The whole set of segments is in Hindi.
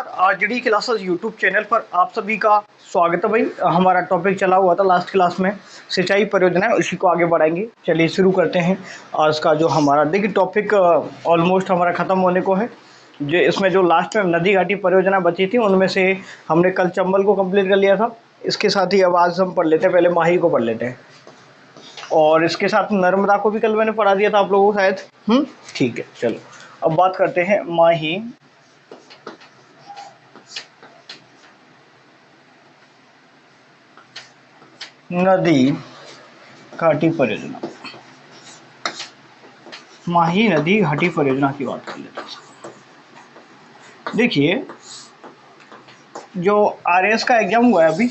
आरजेडी क्लासेस यूट्यूब चैनल पर आप सभी का स्वागत है भाई। हमारा टॉपिक चला हुआ था लास्ट क्लास में सिंचाई परियोजना है, उसी को आगे बढ़ाएंगे। चलिए शुरू करते हैं आज का जो हमारा देखिए टॉपिक ऑलमोस्ट हमारा ख़त्म होने को है। जो इसमें जो लास्ट में नदी घाटी परियोजना बची थी उनमें से हमने कल चंबल को कंप्लीट कर लिया था। इसके साथ ही अब आज हम पढ़ लेते हैं, पहले माही को पढ़ लेते हैं और इसके साथ नर्मदा को भी कल मैंने पढ़ा दिया था आप लोगों को शायद। ठीक है, चलो अब बात करते हैं माही नदी घाटी परियोजना। माही नदी घाटी परियोजना की बात कर लेते हैं। देखिए जो आरएस का एग्जाम हुआ है अभी,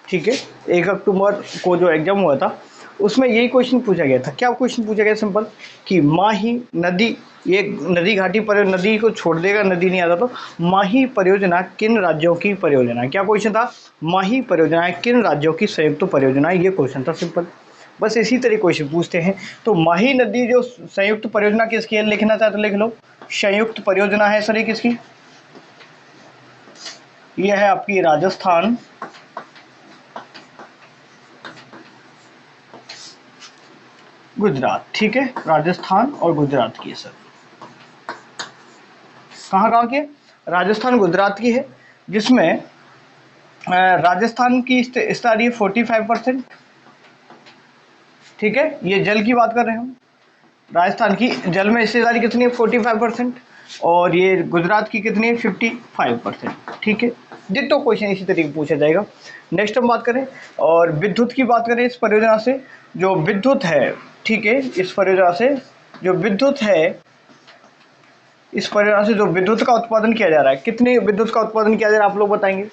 ठीक है, 1 अक्टूबर को जो एग्जाम हुआ था उसमें यही क्वेश्चन पूछा गया था। क्या क्वेश्चन पूछा गया? सिंपल कि माही नदी, ये नदी घाटी परियोजना, नदी को छोड़ देगा, नदी नहीं आता तो माही परियोजना किन राज्यों की परियोजना है? क्या क्वेश्चन था? माही परियोजना किन राज्यों की संयुक्त परियोजना है? ये क्वेश्चन था सिंपल। बस इसी तरह क्वेश्चन पूछते हैं। तो माही नदी जो संयुक्त परियोजना किसकी है, लिखना चाहे तो लिख लो। संयुक्त परियोजना है सर ये किसकी? यह है आपकी राजस्थान, गुजरात। ठीक है, राजस्थान और गुजरात की है सर। कहाँ की है? राजस्थान गुजरात की है, जिसमें राजस्थान की हिस्सेदारी है 45%। ठीक है, ये जल की बात कर रहे हैं हम। राजस्थान की जल में हिस्सेदारी कितनी है? 45%। और ये गुजरात की कितनी है? 55%। ठीक है, जितना क्वेश्चन इसी तरीके पूछा जाएगा। नेक्स्ट हम बात करें और विद्युत की बात करें। इस परियोजना से जो विद्युत है, ठीक है, इस परियोजना से जो विद्युत है, इस परियोजना से जो विद्युत का उत्पादन किया जा रहा है, कितनी विद्युत का उत्पादन किया जा रहा है आप लोग बताएंगे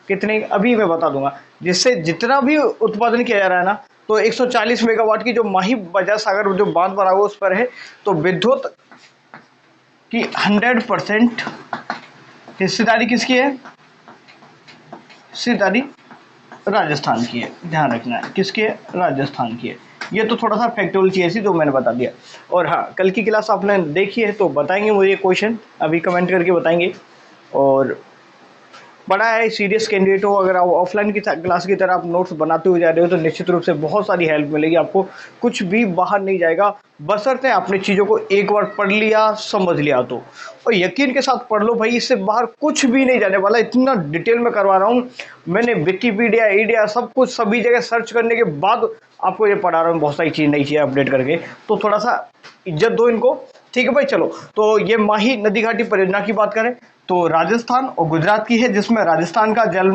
कितने? अभी मैं बता दूंगा। जिससे जितना भी उत्पादन किया जा रहा है ना, तो 140 मेगावाट की जो माही बजाज सागर जो बांध बना हुआ उस पर है। तो विद्युत की 100% हिस्सेदारी किसकी है? हिस्सेदारी राजस्थान की है, ध्यान रखना है। किसकी है? राजस्थान की है। ये तो थोड़ा सा फैक्टोरियल चीज़ थी जो मैंने बता दिया। और हाँ, कल की क्लास आपने देखी है तो बताएंगे मुझे क्वेश्चन, अभी कमेंट करके बताएंगे। और बड़ा है सीरियस कैंडिडेट हो, अगर आप ऑफलाइन की क्लास की तरह आप नोट्स बनाते हुए जा रहे हो तो निश्चित रूप से बहुत सारी हेल्प मिलेगी आपको। कुछ भी बाहर नहीं जाएगा, बशर्ते आपने चीज़ों को एक बार पढ़ लिया, समझ लिया तो। और यकीन के साथ पढ़ लो भाई, इससे बाहर कुछ भी नहीं जाने वाला। इतना डिटेल में करवा रहा हूँ मैंने, विकिपीडिया, ईडिया, सब कुछ सभी जगह सर्च करने के बाद आपको ये पढ़ा रहा हूँ, बहुत सारी चीज़ नई चीज़ें अपडेट करके। तो थोड़ा सा इज्जत दो इनको, ठीक है भाई। चलो, तो ये माही नदी घाटी परियोजना की बात करें तो राजस्थान और गुजरात की है, जिसमें राजस्थान का जल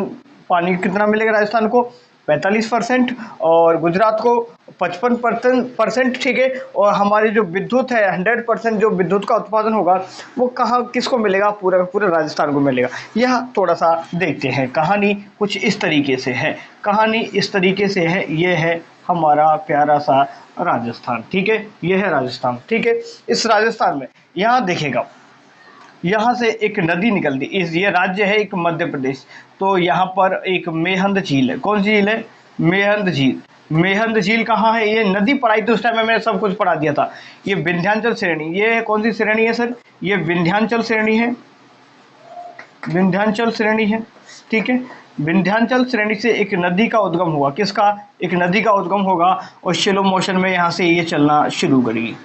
पानी कितना मिलेगा? राजस्थान को 45% और गुजरात को 55%। ठीक है, और हमारी जो विद्युत है 100% जो विद्युत का उत्पादन होगा वो कहाँ किसको मिलेगा? पूरे राजस्थान को मिलेगा। यह थोड़ा सा देखते हैं। कहानी कुछ इस तरीके से है, कहानी इस तरीके से है। ये है हमारा प्यारा सा राजस्थान। ठीक है, ये है राजस्थान। ठीक है, इस राजस्थान में यहाँ देखेगा, यहाँ से एक नदी निकलती, इस ये राज्य है एक मध्य प्रदेश। तो यहाँ पर एक मेहंद झील है। कौन सी झील है? मेहंद झील। मेहंद झील कहाँ है? ये नदी पढ़ाई थी उस टाइम में, मैंने सब कुछ पढ़ा दिया था। ये विंध्याचल श्रेणी, ये कौन सी श्रेणी है सर? ये विंध्याचल श्रेणी है, विंध्याचल श्रेणी है। ठीक है, विंध्याचल श्रेणी से एक नदी का उद्गम होगा। किसका? एक नदी का उद्गम होगा और स्लो मोशन में यहाँ से ये चलना शुरू करेगी,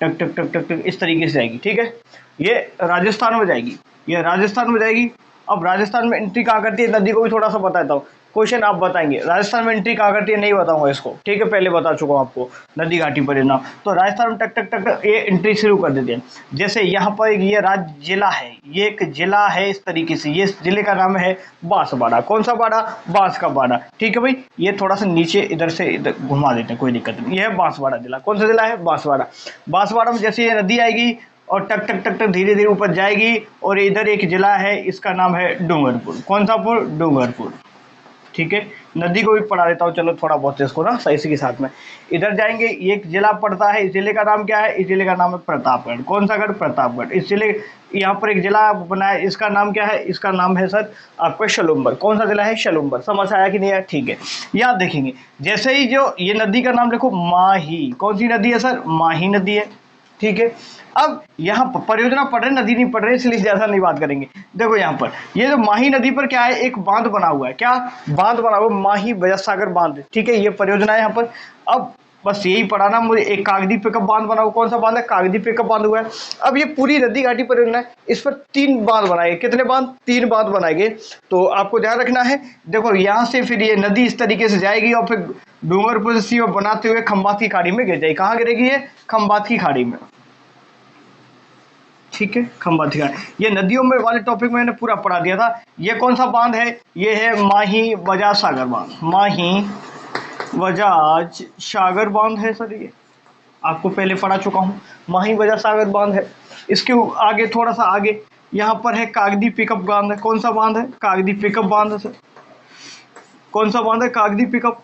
टक टक टक टक टक इस तरीके से जाएगी। ठीक है, ये राजस्थान में जाएगी, ये राजस्थान में जाएगी। अब राजस्थान में एंट्री कहाँ करती है? नदी को भी थोड़ा सा बताता हूँ, क्वेश्चन आप बताएंगे राजस्थान में एंट्री कहाँ करती है, नहीं बताऊंगा इसको। ठीक है, पहले बता चुका हूँ आपको नदी घाटी परियोजना। तो राजस्थान में टक टक टक टक ये एंट्री शुरू कर देते हैं। जैसे यहाँ पर ये राज्य जिला है, ये एक जिला है इस तरीके से। ये जिले का नाम है बांसवाड़ा। कौन सा बाड़ा? बांस का बाड़ा। ठीक है भाई, ये थोड़ा सा नीचे इधर से इधर घुमा देते हैं, कोई दिक्कत नहीं। ये है बांसवाड़ा जिला। कौन सा जिला है? बांसवाड़ा। बांसवाड़ा में जैसे ये नदी आएगी और टक टक टक टक धीरे धीरे ऊपर जाएगी और इधर एक जिला है, इसका नाम है डूंगरपुर। कौन सा पुर? डूंगरपुर। ठीक है, नदी को भी पढ़ा देता हूँ, चलो थोड़ा बहुत इसको ना सही के साथ में। इधर जाएंगे, ये एक जिला पड़ता है, इस जिले का नाम क्या है? इस जिले का नाम है प्रतापगढ़। कौन सा गढ़? प्रतापगढ़। इस जिले, यहाँ पर एक जिला बना है, इसका नाम क्या है? इसका नाम है सर आपका शलुम्बर। कौन सा जिला है? शलुम्बर। समझ आया कि नहीं आया? ठीक है, यहाँ देखेंगे जैसे ही जो ये नदी का नाम देखो, माही। कौन सी नदी है सर? माही नदी है। ठीक है। अब यहाँ पर परियोजना पढ़ रहे, नदी नहीं पढ़ रहे, इसलिए ज़्यादा नहीं बात करेंगे। देखो यहाँ पर ये जो माही नदी पर क्या है, एक बांध बना हुआ है। क्या बांध बना हुआ, माही बजासागर बांध, ठीक है, ये परियोजना है यहाँ पर। अब बस यही पढ़ाना मुझे। एक कागदी पिकअप बांध बना हुआ, कौन सा बांध है, कागदी पिकअप बांध हुआ है। अब ये पूरी नदी घाटी परियोजना है, इस पर 3 बांध बनाए। कितने बांध, 3 बांध बनाएंगे। तो आपको ध्यान रखना है, देखो यहाँ से फिर ये नदी इस तरीके से जाएगी और फिर डूंगरपुर से सीमा बनाते हुए खंबात की खाड़ी में गिर जाएगी। कहाँ गिरेगी ये, खंबात की खाड़ी में, ठीक है, खंबात की खाड़ी। ये नदियों में वाले टॉपिक में मैंने पूरा पढ़ा दिया था। ये कौन सा बांध है, ये है माही बजाज सागर बांध, माही बजाज सागर बांध है सर। ये आपको पहले पढ़ा चुका हूँ, माही बजाज सागर बांध है। इसके आगे थोड़ा सा आगे यहाँ पर है कागदी पिकअप बांध है। कौन सा बांध है, कागदी पिकअप बांध है सर। कौन सा बांध है, कागदी पिकअप।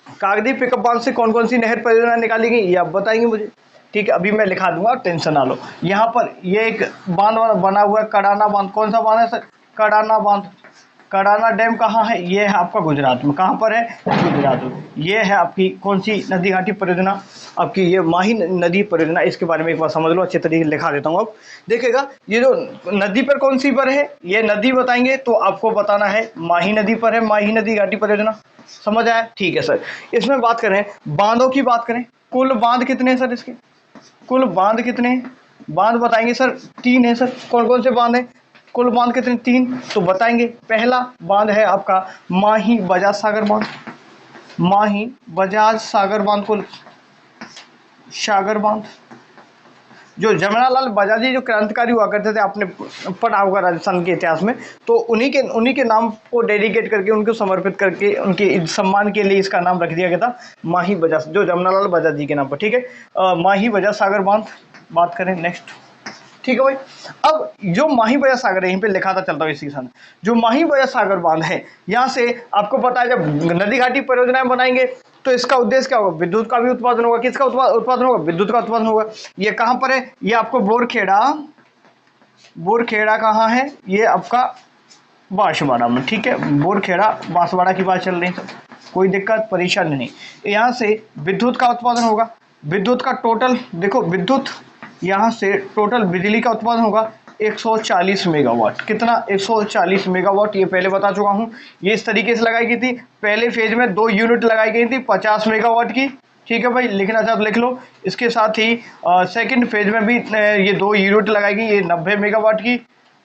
कागदी पिकअप बांध से कौन कौन सी नहर परियोजना निकाली गई ये आप बताएंगे मुझे, ठीक है। अभी मैं लिखा दूंगा, टेंशन ना लो। यहाँ पर ये एक बांध बना हुआ है, कड़ाना बांध। कौन सा बांध है सर, कड़ाना बांध। कड़ाना डैम कहाँ है, ये है आपका गुजरात में। कहाँ पर है, गुजरात में। ये है आपकी कौन सी नदी घाटी परियोजना, आपकी ये माही नदी परियोजना। इसके बारे में एक बार समझ लो, अच्छे तरीके से लिखा देता हूँ। अब देखिएगा ये जो नदी पर कौन सी पर है, ये नदी बताएंगे तो आपको बताना है माही नदी पर है, माही नदी घाटी परियोजना। समझ आया, ठीक है सर। इसमें बात करें बांधों की, बात करें कुल बांध कितने हैं सर, इसके कुल बांध कितने हैं, बांध बताएंगे सर। 3 है सर। कौन कौन से बांध हैं, कुल बांध कितने, 3 तो बताएंगे। पहला बांध है आपका माही बजाज सागर बांध, माही बजाज सागर बांध, कुल सागर बांध। जो जमनालाल बजाजी जो क्रांतिकारी हुआ करते थे, आपने पढ़ा होगा राजस्थान के इतिहास में, तो उन्हीं के नाम को डेडिकेट करके, उनको समर्पित करके, उनके सम्मान के लिए इसका नाम रख दिया गया था माही बजाज, जो जमनालाल बजाजी के नाम पर, ठीक है। माही बजाज सागर बांध बात करें नेक्स्ट, ठीक है भाई। अब जो माही बजाज सागर है, यहीं पे लिखा था, चलता हूँ इसी के साथ। जो माही बजाज सागर बांध है, यहाँ से आपको पता है जब नदी घाटी परियोजनाएं बनाएंगे तो इसका उद्देश्य क्या होगा, विद्युत का भी उत्पादन होगा। किसका उत्पादन होगा, विद्युत का उत्पादन होगा। ये कहाँ पर है, ये आपको बोरखेड़ा, बोरखेड़ा कहाँ है, ये आपका बांसवाड़ा में, ठीक है। बोरखेड़ा बांसवाड़ा की बात चल रही है, कोई दिक्कत परेशानी नहीं। यहाँ से विद्युत का उत्पादन होगा। विद्युत का टोटल देखो, विद्युत यहाँ से टोटल बिजली का उत्पादन होगा 140 मेगावाट। कितना, 140 मेगावाट। ये पहले बता चुका हूँ। ये इस तरीके से लगाई गई थी। पहले फेज में 2 यूनिट लगाई गई थी 50 मेगावाट की, ठीक है भाई। लिखना चाहो तो लिख लो। इसके साथ ही सेकंड फेज में भी ये 2 यूनिट लगाई गई, ये 90 मेगावाट की।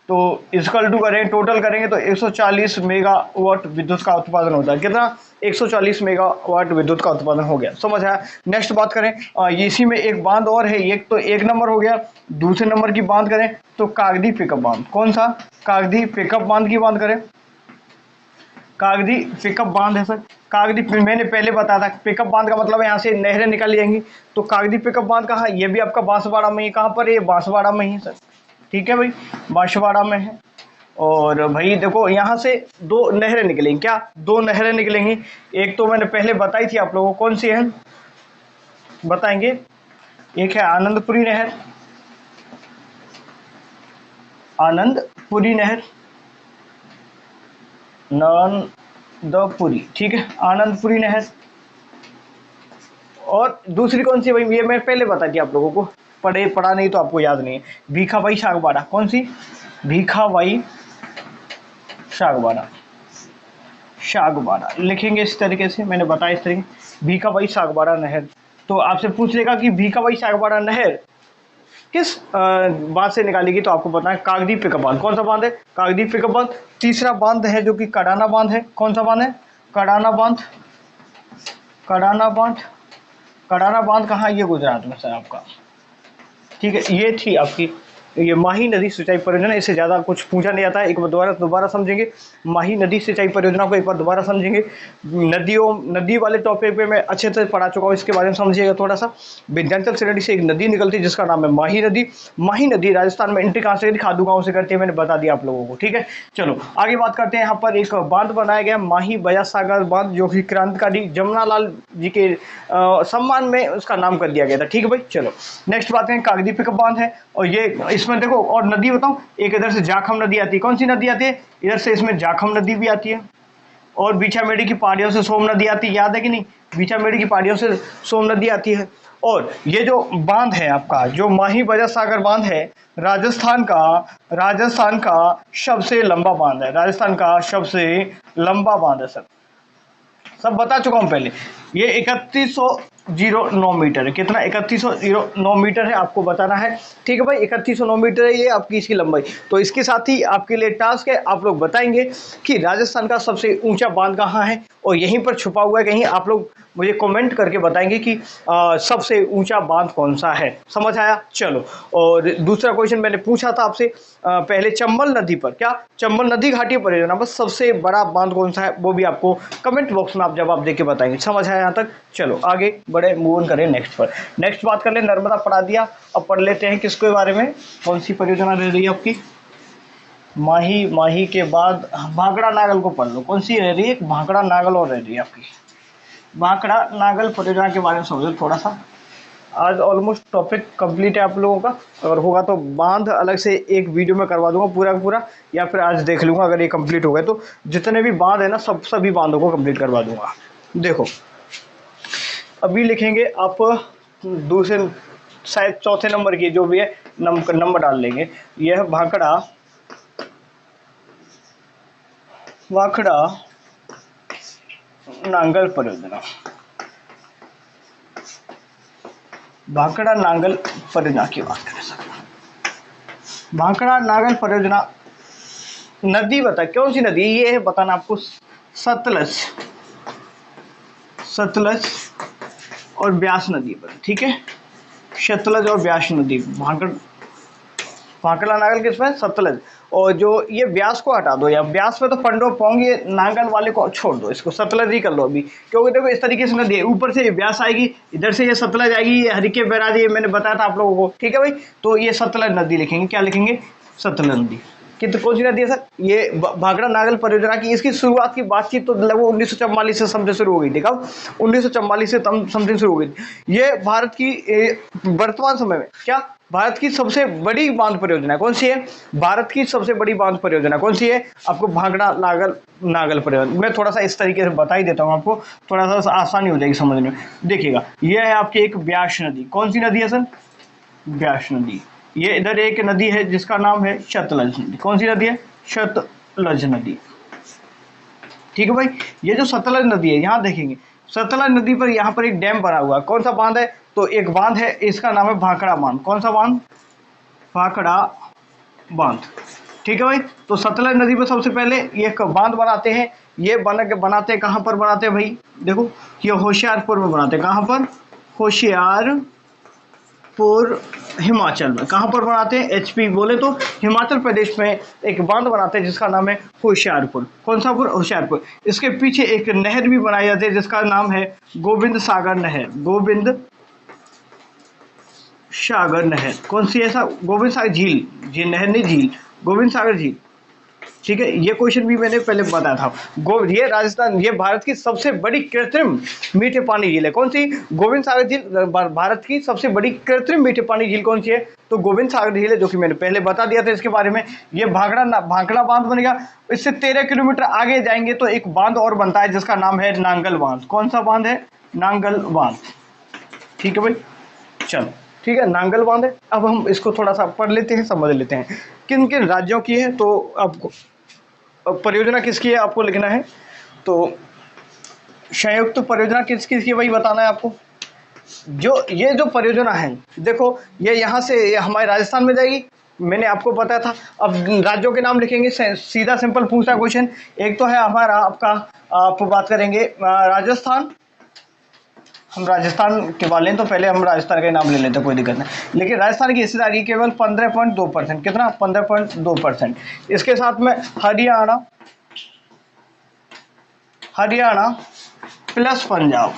तो इसकल टू करें, टोटल करेंगे तो 140 मेगावाट विद्युत का उत्पादन होता है। कितना, 140 मेगावाट विद्युत का उत्पादन हो गया। समझ आया। नेक्स्ट बात करें, इसी में एक बांध और है, एक तो 1 नंबर हो गया। दूसरे नंबर की बात करें तो कागदी पिकअप बांध। कौन सा, कागदी पिकअप बांध की बात करें, कागदी पिकअप बांध है सर। कागदी, मैंने पहले बताया था पिकअप बांध का मतलब है यहाँ से नहरें निकाली जाएंगी। तो कागदी पिकअप बांध कहाँ, ये भी आपका बांसवाड़ा में ही। कहाँ पर, ये बांसवाड़ा में ही सर, ठीक है भाई, बांसवाड़ा में है। और भाई देखो यहाँ से 2 नहरें निकलेंगी। क्या, 2 नहरें निकलेंगी। एक तो मैंने पहले बताई थी आप लोगों को, कौन सी है बताएंगे। एक है आनंदपुरी नहर, आनंदपुरी नहर, आनंदपुरी, ठीक है, आनंदपुरी नहर। और दूसरी कौन सी भाई, ये मैं पहले बता दी आप लोगों को, पढ़ा नहीं तो आपको याद नहीं है। भीखाबाई सागवाड़ा। कौन सी, भीखाबाई सागवाड़ा, सागवाड़ा लिखेंगे इस तरीके से, मैंने बताया इस तरीके, भीखाबाई सागवाड़ा नहर। तो आपसे पूछ लेगा कि भीखाबाई सागवाड़ा नहर किस बांध से निकाली गई, तो आपको बताएं कागदी पिकअप बांध। कौन सा बांध है, कागदी पिकअप बांध। तीसरा बांध है जो कि कड़ाना बांध है। कौन सा बांध है, कड़ाना बांध, कड़ाना बांध। कड़ाना बांध कहाँ, ये गुजरात में सर आपका, ठीक है। ये थी आपकी ये माही नदी सिंचाई परियोजना। इससे ज़्यादा कुछ पूछा नहीं जाता है। एक बार दोबारा समझेंगे, माही नदी सिंचाई परियोजना को एक बार दोबारा समझेंगे। नदी वाले टॉपिक पे मैं अच्छे से पढ़ा चुका हूँ, इसके बारे में समझिएगा थोड़ा सा। विंध्याचल श्रेणी से एक नदी निकलती है जिसका नाम है माही नदी। माही नदी राजस्थान में एंट्री कहाँ से, खादू गाँव से करती है, मैंने बता दिया आप लोगों को, ठीक है। चलो आगे बात करते हैं। यहाँ पर एक बांध बनाया गया माही बजाज सागर बांध, जो कि क्रांतिकारी जमनालाल जी के सम्मान में उसका नाम कर दिया गया था, ठीक है भाई। चलो नेक्स्ट बात करें, कागदी पिकअप बांध है। और ये इसमें देखो, और नदी बताऊं, एक इधर से जाखम नदी आती है। कौन सी नदी आती है, इधर से इसमें जाखम नदी भी आती है। और बीछामेड़ी की पहाड़ियों से सोम नदी आती है, याद है कि नहीं? बीछामेड़ी की पहाड़ियों से सोम नदी आती है। और ये जो बांध है आपका, जो माही बजाज सागर बांध है, राजस्थान का सबसे लंबा बांध है, राजस्थान का सबसे लंबा बांध है सर। सब बता चुका हूं पहले। ये 3109 मीटर है। कितना? 3109 मीटर है, आपको बताना है। ठीक है भाई, 3109 मीटर है ये आपकी इसकी लंबाई। तो इसके साथ ही आपके लिए टास्क है, आप लोग बताएंगे कि राजस्थान का सबसे ऊंचा बांध कहाँ है, और यहीं पर छुपा हुआ है कहीं। आप लोग मुझे कमेंट करके बताएंगे कि सबसे ऊंचा बांध कौन सा है। समझ आया? चलो, और दूसरा क्वेश्चन मैंने पूछा था आपसे पहले, चंबल नदी पर, क्या चंबल नदी घाटी परियोजना पर सबसे बड़ा बांध कौन सा है, वो भी आपको कमेंट बॉक्स में आप जवाब देके बताएंगे। समझ आया यहाँ तक? चलो आगे बढ़े, मूव ऑन करें नेक्स्ट पर। नेक्स्ट बात कर ले, नर्मदा पढ़ा दिया। अब पढ़ लेते हैं किसके बारे में, कौन सी परियोजना रह रही है आपकी? माही के बाद भाखड़ा नागल को पढ़ लो। कौन सी रह रही है? भाखड़ा नागल और रह रही है आपकी। भाखड़ा नागल परियोजना के बारे में समझो थोड़ा सा। आज ऑलमोस्ट टॉपिक कंप्लीट है आप लोगों का। अगर होगा तो बांध अलग से एक वीडियो में करवा दूंगा पूरा का पूरा, या फिर आज देख लूंगा अगर ये कंप्लीट हो गए तो। जितने भी बांध है ना, सभी बांधों को कंप्लीट करवा दूंगा। देखो, अभी लिखेंगे आप दूसरे शायद चौथे नंबर की जो भी है नंबर डाल लेंगे। यह भाखड़ा नांगल परियोजना, भाखड़ा नांगल परियोजना की बात करें सर। भाखड़ा नांगल परियोजना, नदी बता कौन सी नदी ये है, बताना आपको। सतलज और ब्यास नदी पर। ठीक है, सतलज और ब्यास नदी। भाखड़ा नांगल किसमें? सतलज। और जो ये ब्यास को हटा दो, या ब्यास में तो पंडो पोंग, ये नांगल वाले को छोड़ दो, इसको सतलज ही कर लो अभी। क्योंकि देखो इस तरीके से नदी है, ऊपर से ये ब्यास आएगी, इधर से ये सतलज आएगी, ये हरिके बैराज, ये मैंने बताया था आप लोगों को। ठीक है भाई, तो ये सतलज नदी लिखेंगे। क्या लिखेंगे? सतलज नदी। कितने कौन सी नदी है सर? ये भाखड़ा नांगल परियोजना की इसकी शुरुआत की बातचीत तो लगभग 1944 से समझे शुरू हो गई थी। कब? 1944 से समथिंग शुरू हो गई थी। ये भारत की वर्तमान समय में क्या भारत की सबसे बड़ी बांध परियोजना कौन सी है? भारत की सबसे बड़ी बांध परियोजना कौन सी है? आपको भाखड़ा नागल परियोजना। मैं थोड़ा सा इस तरीके से बता ही देता हूँ आपको, थोड़ा सा आसानी हो जाएगी समझने में। देखिएगा, यह है आपकी एक ब्यास नदी। कौन सी नदी है सर? ब्यास नदी। ये इधर एक नदी है जिसका नाम है सतलज नदी। कौन सी नदी है? सतलज नदी। ठीक है भाई, ये जो सतलज नदी है, यहाँ देखेंगे सतलज नदी पर यहाँ पर एक डैम बना हुआ है। कौन सा बांध है? तो एक बांध है, इसका नाम है भाखड़ा बांध। कौन सा बांध? भाखड़ा बांध। ठीक है भाई, तो सतलज नदी पर सबसे पहले ये बांध बनाते हैं। ये बनाते हैं कहाँ पर बनाते हैं भाई? देखो, ये होशियारपुर में बनाते हैं। कहाँ पर? होशियारपुर, हिमाचल में। कहाँ पर बनाते हैं? एचपी बोले तो हिमाचल प्रदेश में एक बांध बनाते हैं जिसका नाम है होशियारपुर। कौन सा पुर? होशियारपुर। इसके पीछे एक नहर भी बनाई जाती है जिसका नाम है गोविंद सागर नहर। गोविंद सागर नहर। कौन सी ऐसा? गोविंद सागर झील, नहर नहीं, झील, गोविंद सागर झील। ठीक है, ये क्वेश्चन भी मैंने पहले बताया था। ये राजस्थान, ये भारत की सबसे बड़ी कृत्रिम मीठे पानी झील है। कौन सी? गोविंद सागर झील। भारत की सबसे बड़ी कृत्रिम मीठे पानी झील कौन सी है? तो गोविंद सागर झील है, जो कि मैंने पहले बता दिया था इसके बारे में। ये भाखड़ा बांध बनेगा। इससे 13 किलोमीटर आगे जाएंगे तो एक बांध और बनता है जिसका नाम है नांगल बांध। कौन सा बांध है? नांगल बांध। ठीक है भाई, चलो ठीक है, नांगल बांध है। अब हम इसको थोड़ा सा पढ़ लेते हैं, समझ लेते हैं किन किन राज्यों की है। तो आपको परियोजना किसकी है आपको लिखना है। तो संयुक्त परियोजना किसकी है वही बताना है आपको। ये जो परियोजना है, देखो ये यहाँ से हमारे राजस्थान में जाएगी, मैंने आपको बताया था। अब राज्यों के नाम लिखेंगे, सीधा सिंपल पूछता है क्वेश्चन। एक तो है हमारा आपका, आप बात करेंगे राजस्थान। हम राजस्थान के वाले हैं तो पहले हम राजस्थान का नाम ले लेते हैं, कोई दिक्कत नहीं। लेकिन राजस्थान की हिस्सेदारी केवल 15.2%। कितना? 15.2%। इसके साथ में हरियाणा प्लस पंजाब।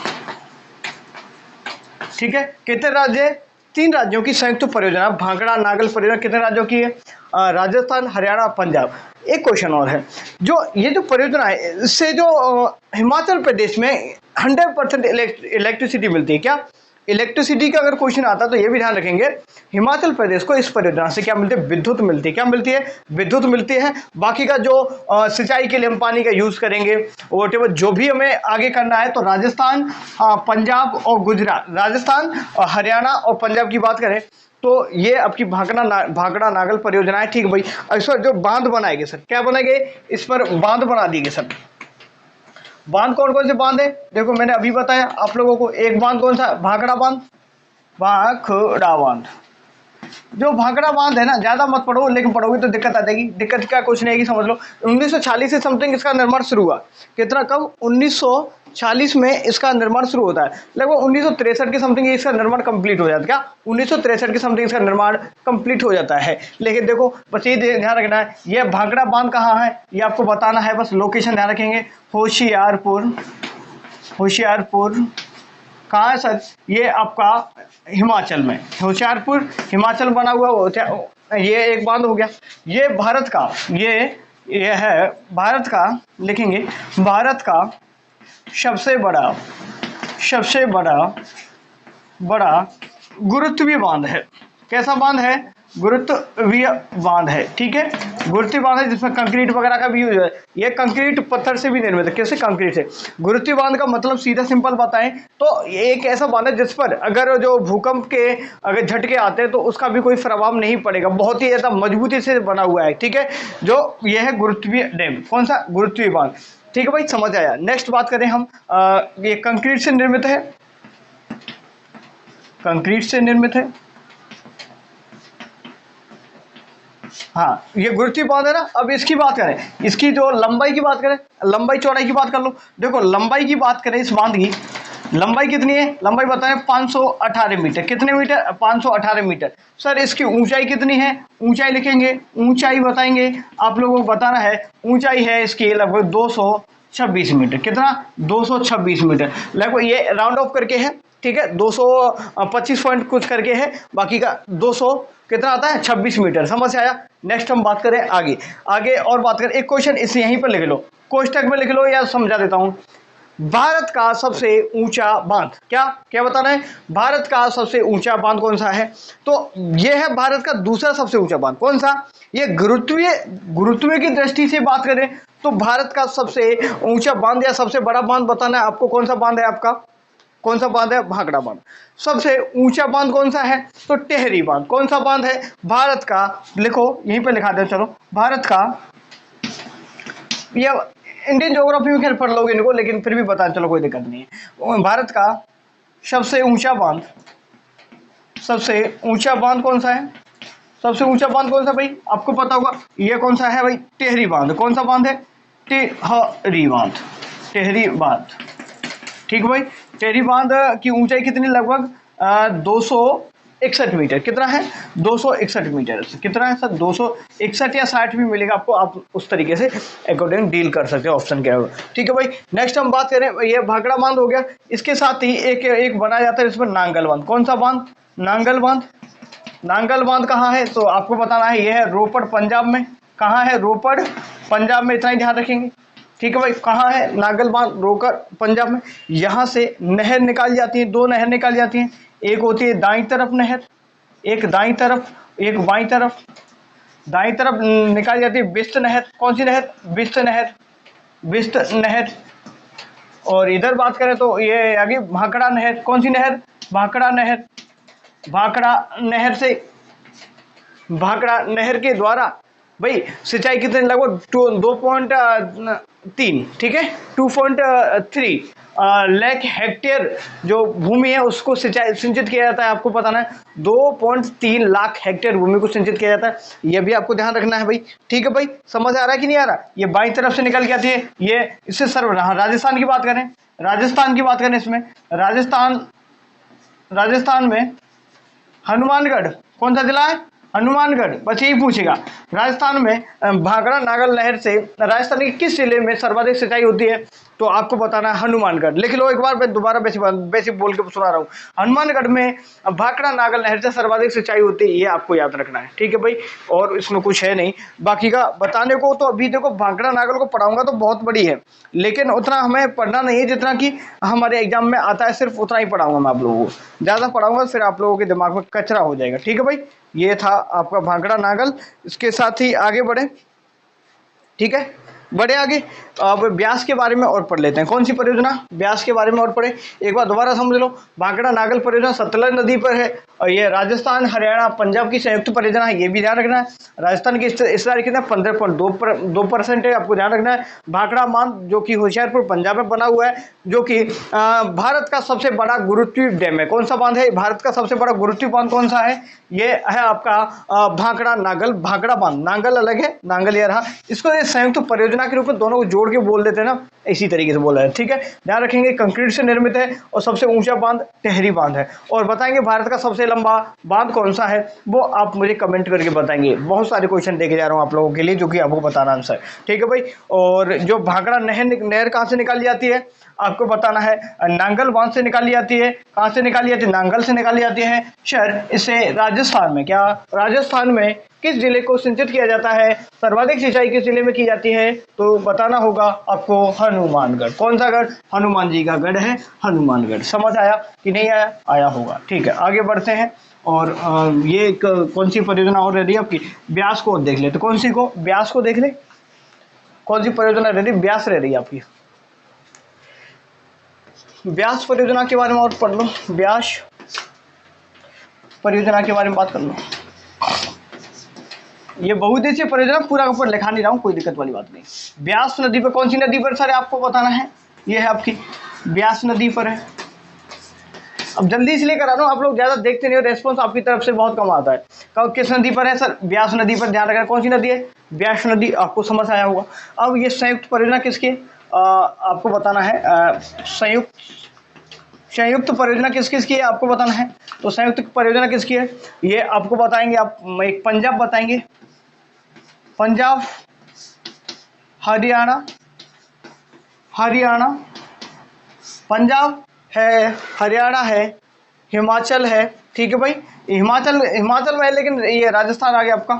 ठीक है, कितने राज्य? 3 राज्यों की संयुक्त परियोजना भाखड़ा नागल परियोजना कितने राज्यों की है? राजस्थान, हरियाणा, पंजाब। एक क्वेश्चन और है, ये जो परियोजना है इससे जो हिमाचल प्रदेश में 100% इलेक्ट्रिसिटी मिलती है। क्या? इलेक्ट्रिसिटी का अगर क्वेश्चन आता है तो ये भी ध्यान रखेंगे, हिमाचल प्रदेश को इस परियोजना से क्या मिलती है, विद्युत मिलती है। क्या मिलती है, विद्युत मिलती है। बाकी का जो सिंचाई के लिए हम पानी का यूज करेंगे, वोटेवर जो भी हमें आगे करना है, तो राजस्थान, पंजाब और गुजरात, राजस्थान और हरियाणा और पंजाब की बात करें तो ये आपकी भाखड़ा नागल परियोजना है। ठीक है भाई। इस पर जो बांध बनाएंगे सर, क्या बनाएंगे, इस पर बांध बना दिए सर। बांध कौन कौन से बांध है, देखो मैंने अभी बताया आप लोगों को। एक बांध कौन सा, भाखड़ा बांध, भाखड़ा बांध। जो भाखड़ा बांध है ना, ज्यादा मत पढ़ो, लेकिन पढ़ोगे तो दिक्कत आ जाएगी। दिक्कत क्या कुछ नहीं आएगी, समझ लो। 1940 से समथिंग इसका निर्माण शुरू हुआ। कितना, कब, 1940 में इसका निर्माण शुरू होता है। लगभग 1963 के समथिंग इसका निर्माण कंप्लीट हो जाता है। क्या, 1963 के समथिंग इसका निर्माण कंप्लीट हो जाता है। लेकिन देखो बस ये ध्यान रखना है, ये भाखड़ा बांध कहाँ है ये आपको बताना है, बस लोकेशन ध्यान रखेंगे। होशियारपुर, होशियारपुर कहाँ है सर, ये आपका हिमाचल में, होशियारपुर हिमाचल बना हुआ। ये एक बांध हो गया। ये भारत का, ये है भारत का, लिखेंगे भारत का सबसे बड़ा गुरुत्वीय बांध है। कैसा बांध है, गुरुत्वीय बांध है। ठीक है, गुरुत्वीय बांध है जिसमें कंक्रीट वगैरह का भी यूज है। ये कंक्रीट पत्थर से भी निर्मित है। कैसे, कंक्रीट से। गुरुत्वीय बांध का मतलब सीधा सिंपल बताएं तो ये एक ऐसा बांध है जिस पर अगर जो भूकंप के अगर झटके आते हैं तो उसका भी कोई प्रभाव नहीं पड़ेगा। बहुत ही ज्यादा मजबूती से बना हुआ है। ठीक है, जो ये है गुरुत्वीय डैम। कौन सा, गुरुत्वीय बांध। ठीक है भाई, समझ आया। नेक्स्ट बात करें हम, ये कंक्रीट से निर्मित है, कंक्रीट से निर्मित है। हाँ, ये गुरुत्वीय बांध है ना। अब इसकी बात करें, इसकी जो लंबाई की बात करें, लंबाई चौड़ाई की बात कर लो। देखो लंबाई की बात करें, इस बांध की लंबाई कितनी है, लंबाई बताएं 518 मीटर। कितने मीटर, 518 मीटर। सर इसकी ऊंचाई कितनी है, ऊंचाई लिखेंगे, ऊंचाई बताएंगे आप लोगों को बताना है। ऊंचाई है इसकी लगभग 226 मीटर। कितना, 226 मीटर। लगभग ये राउंड ऑफ करके है। ठीक है, 225 पॉइंट कुछ करके है, बाकी का 200 कितना आता है, 26 मीटर। समझ आया। नेक्स्ट हम बात करें आगे और बात करें। एक क्वेश्चन इस यहीं पर लिख लो, कोष्टक में लिख लो या समझा देता हूं। भारत का सबसे ऊंचा बांध, क्या बताना है, भारत का सबसे ऊंचा बांध कौन सा है। तो यह है भारत का दूसरा सबसे ऊंचा बांध। कौन सा, ये गुरुत्वीय की दृष्टि से बात करें तो भारत का सबसे ऊंचा बांध या सबसे बड़ा बांध बताना है आपको। कौन सा बांध है आपका, कौन सा बांध है, भाखड़ा बांध। सबसे ऊंचा बांध कौन सा है, तो टेहरी बांध। कौन सा बांध है, भारत का, लिखो यहीं पे लिखा दे, चलो भारत का, ये इंडियन ज्योग्राफी में खैर पढ़ लोगे इनको, लेकिन फिर भी बता चलो, कोई दिक्कत नहीं है। भारत का सबसे ऊंचा बांध, सबसे ऊंचा बांध कौन सा है, सबसे ऊंचा बांध कौन सा भाई, आपको पता होगा। ये कौन सा है भाई, टेहरी बांध। कौन सा बांध है, टेहरी बांध, टेहरी बांध। ठीक भाई, टेहरी बांध की ऊंचाई कितनी, लगभग 261 मीटर। कितना है, 261 मीटर। कितना है सर, 261 या 60 भी मिलेगा आपको, आप उस तरीके से अकॉर्डिंग डील कर सकते हो ऑप्शन के। ठीक है भाई, नेक्स्ट हम बात करें, ये भाखड़ा बांध हो गया। इसके साथ ही एक बनाया जाता है इसमें नांगल बांध। कौन सा बांध, नांगल बांध। नांगल बांध कहाँ है, तो आपको बताना है, ये है रोपड़ पंजाब में। कहाँ है, रोपड़ पंजाब में, इतना ही ध्यान रखेंगे। ठीक है भाई, कहाँ है नांगल बांध, रोकर पंजाब में। यहाँ से नहर निकाल जाती है, दो नहर निकाल जाती हैं। एक होती है दाईं तरफ नहर, एक दाईं तरफ, एक बाईं तरफ। दाईं तरफ निकाल जाती है बिस्त नहर। कौन सी नहर, बिस्त नहर, बिस्त नहर। और इधर बात करें तो ये आगे भाखड़ा नहर। कौन सी नहर, भाखड़ा नहर। भाखड़ा नहर से, भाखड़ा नहर के द्वारा भाई सिंचाई कितने, लगभग 2.3, ठीक है, 2.3 लाख हेक्टेयर जो भूमि है उसको सिंचित किया जाता है। आपको बताना है 2.3 लाख हेक्टेयर भूमि को सिंचित किया जाता है। ये भी आपको ध्यान रखना है भाई। ठीक है भाई, समझ आ रहा है कि नहीं आ रहा। ये बाईं तरफ से निकल के आती है, ये इससे सर्व। राजस्थान की बात करें, राजस्थान की बात करें, इसमें राजस्थान में हनुमानगढ़, कौन सा जिला है, हनुमानगढ़, बस यही पूछेगा। राजस्थान में भाखड़ा नागल नहर से राजस्थान के किस जिले में सर्वाधिक सिंचाई होती है? तो आपको बताना है हनुमानगढ़। लिख लो एक बार, मैं दोबारा बेसिक बोल के सुना रहा हूँ। हनुमानगढ़ में भाखड़ा नागल नहर से सर्वाधिक सिंचाई होती है, ये आपको याद रखना है, ठीक है भाई। और इसमें कुछ है नहीं बाकी का बताने को। तो अभी देखो भाखड़ा नागल को पढ़ाऊंगा तो बहुत बड़ी है, लेकिन उतना हमें पढ़ना नहीं है जितना कि हमारे एग्जाम में आता है, सिर्फ उतना ही पढ़ाऊंगा मैं आप लोगों को। ज़्यादा पढ़ाऊंगा फिर आप लोगों के दिमाग में कचरा हो जाएगा, ठीक है भाई। ये था आपका भाखड़ा नागल। इसके साथ ही आगे बढ़े, ठीक है, बढ़े आगे। अब ब्यास के बारे में और पढ़ लेते हैं। कौन सी परियोजना? ब्यास के बारे में और पढ़े, एक बार दोबारा समझ लो। भाखड़ा नागल परियोजना सतलज नदी पर है और ये राजस्थान हरियाणा पंजाब की संयुक्त परियोजना है, ये भी ध्यान रखना है। राजस्थान की हिस्सेदारी कितना 15.2% है, आपको ध्यान रखना है। भाखड़ा बांध जो कि होशियारपुर पंजाब में बना हुआ है, जो कि भारत का सबसे बड़ा गुरुत्वीय डैम है। कौन सा बांध है भारत का सबसे बड़ा गुरुत्वीय बांध? कौन सा है? ये है आपका भाखड़ा नागल। भाखड़ा बांध, नांगल अलग है, नांगल ये रहा। इसको संयुक्त परियोजना के रूप में दोनों को जोड़ के बोल देते हैं ना, इसी तरीके से बोला है, ठीक है। ध्यान रखेंगे कंक्रीट से निर्मित है और सबसे ऊंचा बांध टिहरी बांध है। और बताएंगे भारत का सबसे लंबा बांध कौन सा है, वो आप मुझे कमेंट करके बताएंगे। बहुत सारे क्वेश्चन देके जा रहा हूँ आप लोगों के लिए, जो कि आपको बताना आंसर, ठीक है भाई। और जो भाखड़ा नहर कहाँ से निकाली जाती है, आपको बताना है। नांगल बांध से निकाली जाती है। कहाँ से निकाली जाती है? नांगल से निकाली जाती है। शहर इसे राजस्थान में, क्या राजस्थान में किस जिले को सिंचित किया जाता है? सर्वाधिक सिंचाई किस जिले में की जाती है? तो बताना होगा आपको हनुमानगढ़। कौन सा गढ़? हनुमान जी का गढ़ है हनुमानगढ़। समझ आया कि नहीं आया? आया होगा, ठीक है। आगे बढ़ते हैं। और ये कौन सी परियोजना और रह रही है आपकी? ब्यास को देख ले। तो कौन सी को? ब्यास को देख ले। कौन सी परियोजना रह रही? ब्यास रह रही है आपकी। ब्यास परियोजना के बारे में और पढ़ लो। ब्यास परियोजना के बारे में बात कर लो। ये बहुउद्देशीय परियोजना, पूरा का पूरा लिखा नहीं रहा हूँ, कोई दिक्कत वाली बात नहीं। ब्यास नदी पर, कौन सी नदी पर सर आपको बताना है? ये है आपकी ब्यास नदी पर है। अब जल्दी इसलिए करा रहा हूँ, आप लोग ज्यादा देखते नहीं हो, रेस्पॉन्स आपकी तरफ से बहुत कम आता है। कब किस नदी पर है सर? ब्यास नदी पर। ध्यान रखना कौन सी नदी है? ब्यास नदी। आपको समझ आया होगा। अब ये संयुक्त परियोजना किसकी है? आपको बताना है। संयुक्त परियोजना किस किस की है आपको बताना है। तो संयुक्त परियोजना किसकी है ये आपको बताएंगे। आप एक पंजाब बताएंगे, पंजाब, हरियाणा, हरियाणा, पंजाब है, हरियाणा है, हिमाचल है, ठीक है भाई। हिमाचल में है, लेकिन ये राजस्थान आ गया आपका,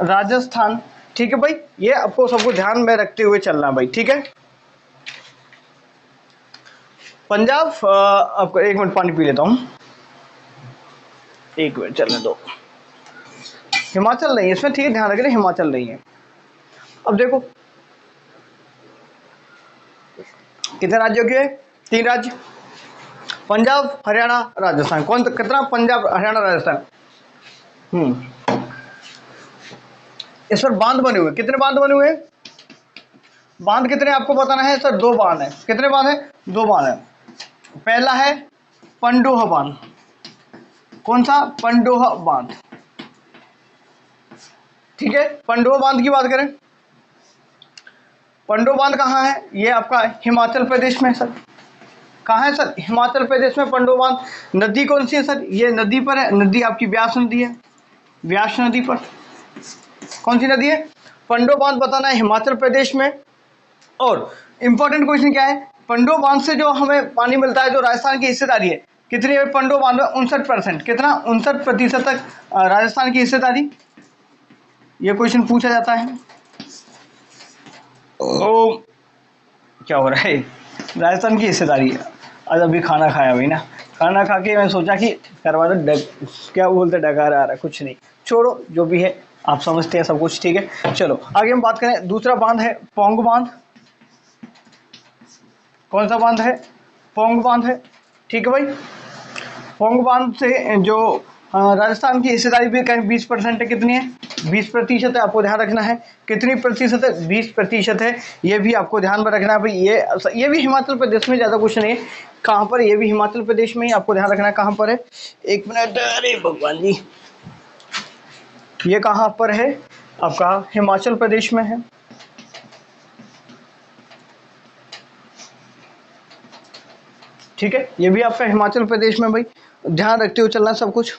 राजस्थान, ठीक है भाई। ये आपको सबको ध्यान में रखते हुए चलना भाई, ठीक है। पंजाब, आपको एक मिनट पानी पी लेता हूँ, एक मिनट चलने दो। हिमाचल नहीं है इसमें, ठीक है, ध्यान रखिए, हिमाचल नहीं है। अब देखो कितने राज्यों के? 3 राज्य, पंजाब, हरियाणा, राजस्थान। कौन कितना? पंजाब, हरियाणा, राजस्थान। इस पर बांध बने हुए, कितने बांध बने हुए? बांध कितने आपको बताना है सर? 2 बांध है। कितने बांध है? 2 बांध है। पहला है पंडोह बांध। कौन सा? पंडोह बांध, ठीक है। पंडोह बांध की बात करें, पंडोह बांध कहाँ है? ये आपका हिमाचल प्रदेश में सर। कहाँ है सर? हिमाचल प्रदेश में पंडोह बांध। नदी कौन सी है सर? ये नदी पर है, नदी आपकी व्यास नदी है, व्यास नदी पर। कौन सी नदी है? पंडोह बांध बताना है, हिमाचल प्रदेश में। और इंपॉर्टेंट क्वेश्चन क्या है? पंडोह बांध से जो हमें पानी मिलता है, जो राजस्थान की हिस्सेदारी है, कितनी है पंडोह बांध में? 59%। कितना? 59% तक राजस्थान की हिस्सेदारी। ये क्वेश्चन पूछा जाता है। ओ क्या हो रहा है? राजस्थान की हिस्सेदारी है। आज अभी खाना खाया भाई ना, खाना खा के मैं सोचा कि करवा दो, क्या बोलते, डकार आ रहा है, कुछ नहीं, छोड़ो, जो भी है आप समझते हैं सब कुछ, ठीक है। चलो आगे हम बात करें। दूसरा बांध है पौंग बांध। कौन सा बांध है? पौंग बांध है, ठीक है भाई। पौंग बांध से जो राजस्थान की हिस्सेदारी भी कहीं 20% है। कितनी है? 20% है। आपको ध्यान रखना है कितनी प्रतिशत है? 20% है। ये भी आपको ध्यान में रखना है भाई। ये भी हिमाचल प्रदेश में, ज़्यादा कुछ नहीं है। कहाँ पर? ये भी हिमाचल प्रदेश में ही, आपको ध्यान रखना है कहाँ पर है। एक मिनट, अरे भगवान जी, ये कहाँ पर है? आपका हिमाचल प्रदेश में है, ठीक है। ये भी आपका हिमाचल प्रदेश में भाई, ध्यान रखते हुए चलना सब कुछ।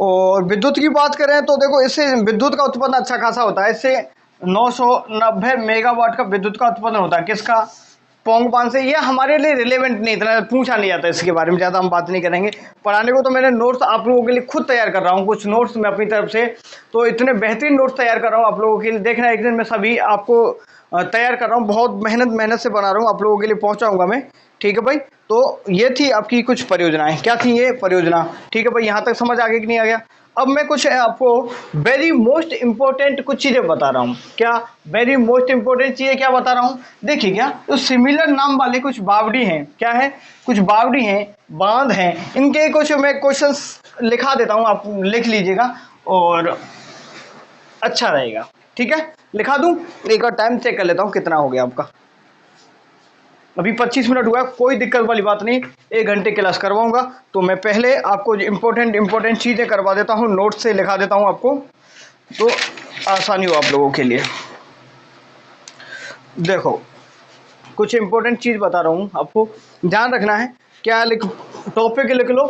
और विद्युत की बात करें तो देखो इससे विद्युत का उत्पादन अच्छा खासा होता है। इससे 990 मेगावाट का विद्युत का उत्पादन होता है। किसका? पोंग बांध से। ये हमारे लिए रिलेवेंट नहीं, इतना पूछा नहीं जाता इसके बारे में, ज़्यादा हम बात नहीं करेंगे। पढ़ाने को तो मैंने नोट्स आप लोगों के लिए खुद तैयार कर रहा हूँ, कुछ नोट्स मैं अपनी तरफ से तो इतने बेहतरीन नोट्स तैयार कर रहा हूँ आप लोगों के लिए। देखना एक दिन मैं सभी आपको तैयार कर रहा हूँ, बहुत मेहनत से बना रहा हूँ, आप लोगों के लिए पहुँचाऊँगा मैं। ठीक है भाई, तो ये थी आपकी कुछ परियोजनाएं। क्या थी ये परियोजना? ठीक है भाई, यहाँ तक समझ आ गया कि नहीं आ गया? अब मैं कुछ आपको वेरी मोस्ट इंपॉर्टेंट कुछ चीज़ें बता रहा हूँ। क्या वेरी मोस्ट इंपॉर्टेंट चीज़ें क्या बता रहा हूँ? देखिए, क्या तो सिमिलर नाम वाले कुछ बावड़ी हैं। क्या है? कुछ बावड़ी हैं, बांध हैं, इनके कुछ मैं क्वेश्चंस लिखा देता हूँ, आप लिख लीजिएगा और अच्छा रहेगा। ठीक है, लिखा दूँ? एक बार टाइम चेक कर लेता हूँ कितना हो गया आपका। अभी 25 मिनट हुआ है, कोई दिक्कत वाली बात नहीं, 1 घंटे क्लास करवाऊंगा। तो मैं पहले आपको इंपॉर्टेंट चीज़ें करवा देता हूँ, नोट से लिखा देता हूँ आपको, तो आसानी हो आप लोगों के लिए। देखो, कुछ इंपॉर्टेंट चीज़ बता रहा हूँ आपको, ध्यान रखना है। क्या लिख, टॉपिक लिख लो,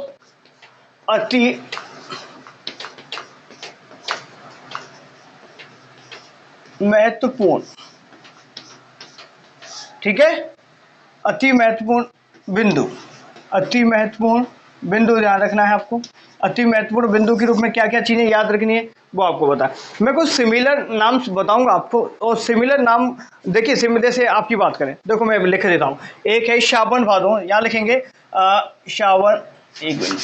अति महत्वपूर्ण। ठीक है, अति महत्वपूर्ण बिंदु, अति महत्वपूर्ण बिंदु ध्यान रखना है आपको। अति महत्वपूर्ण बिंदु के रूप में क्या क्या चीज़ें याद रखनी है वो आपको बता। मैं कुछ सिमिलर नाम बताऊंगा आपको, और सिमिलर नाम देखिए, सिमिलर से आपकी बात करें, देखो मैं लिख देता हूँ। एक है श्रावण भादो, यहाँ लिखेंगे श्रावण, एक मिनट,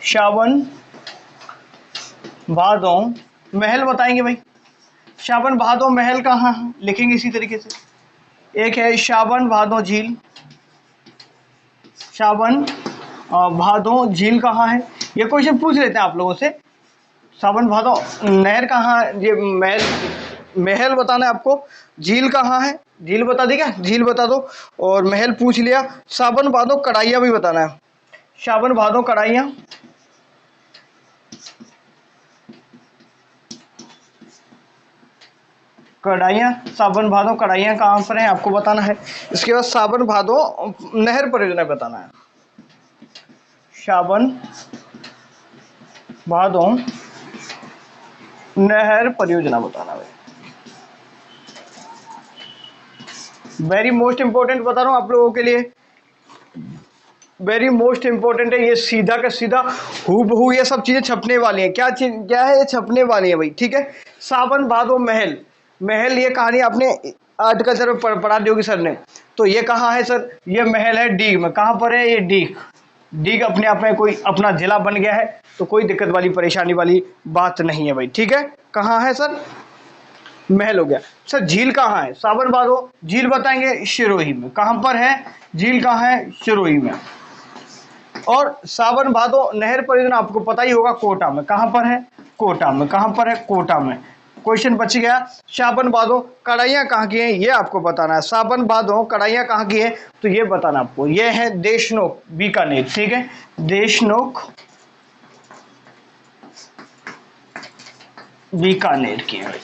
श्रावण भादो महल बताएंगे भाई। श्रावण भादो महल कहाँ है, लिखेंगे इसी तरीके से। एक है श्रावण भादो झील, श्रावण भादो झील कहाँ है, ये क्वेश्चन पूछ लेते हैं आप लोगों से। श्रावण भादो नहर कहाँ है, ये महल बताना है आपको। झील कहाँ है, झील बता दी क्या, झील बता दो। और महल पूछ लिया। श्रावण भादो कढ़ाइया भी बताना है, श्रावण भादो कढ़ाइया, कढ़ाइयाँ, सावन भादो कढ़ाइयाँ कहाँ पर हैं आपको बताना है। इसके बाद सावन भादो नहर परियोजना बताना है, सावन भादो नहर परियोजना बताना है। वेरी मोस्ट इंपॉर्टेंट बता रहा हूँ आप लोगों के लिए, वेरी मोस्ट इंपॉर्टेंट है। ये सीधा का सीधा हूबहू ये सब चीजें छपने वाली हैं। क्या चीज, क्या है, ये छपने वाली है भाई। ठीक है, सावन भादो महल, महल ये कहानी आपने आर्टिकल्चर में पढ़ा दी होगी सर ने। तो ये कहाँ है सर, ये महल है डीग में। कहाँ पर है ये, डीग। डीग अपने आप में कोई अपना जिला बन गया है, तो कोई दिक्कत वाली परेशानी वाली बात नहीं है भाई। ठीक है, कहाँ है सर, महल हो गया। सर झील कहाँ है, सावन भादो झील बताएंगे सिरोही में। कहाँ पर है झील, कहाँ है, सिरोही में। और सावन भादो नहर परियोजना आपको पता ही होगा, कोटा में। कहाँ पर है, कोटा में। कहाँ पर है, कोटा में। क्वेश्चन बच गया। सावन भादो कढ़ाइयाँ कहाँ की हैं, ये आपको बताना है। सावन भादो कढ़ाइयाँ कहाँ की है, तो ये बताना आपको। ये है देशनोक, बीकानेर। ठीक है, देशनोक बीकानेर की है।